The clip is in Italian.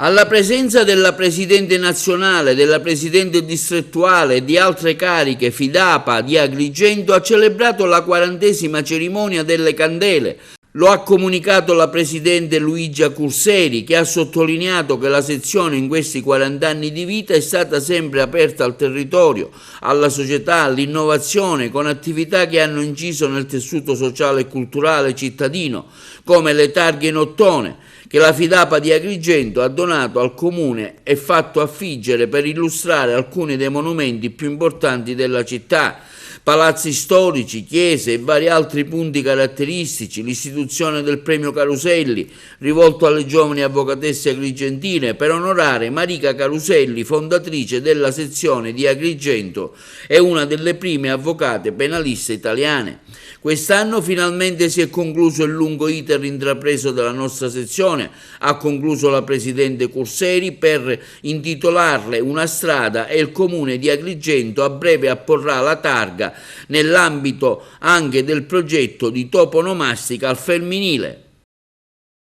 Alla presenza della Presidente nazionale, della Presidente distrettuale e di altre cariche, Fidapa di Agrigento ha celebrato la 40ª cerimonia delle candele. Lo ha comunicato la Presidente Luigia Curseri, che ha sottolineato che la sezione in questi 40 anni di vita è stata sempre aperta al territorio, alla società, all'innovazione, con attività che hanno inciso nel tessuto sociale e culturale cittadino, come le targhe in ottone, che la Fidapa di Agrigento ha donato al Comune e fatto affiggere per illustrare alcuni dei monumenti più importanti della città. Palazzi storici, chiese e vari altri punti caratteristici, l'istituzione del premio Caruselli, rivolto alle giovani avvocatesse agrigentine per onorare Marica Caruselli, fondatrice della sezione di Agrigento e una delle prime avvocate penaliste italiane. Quest'anno finalmente si è concluso il lungo iter intrapreso dalla nostra sezione, ha concluso la Presidente Curseri, per intitolarle una strada, e il Comune di Agrigento a breve apporrà la targa nell'ambito anche del progetto di toponomastica al femminile.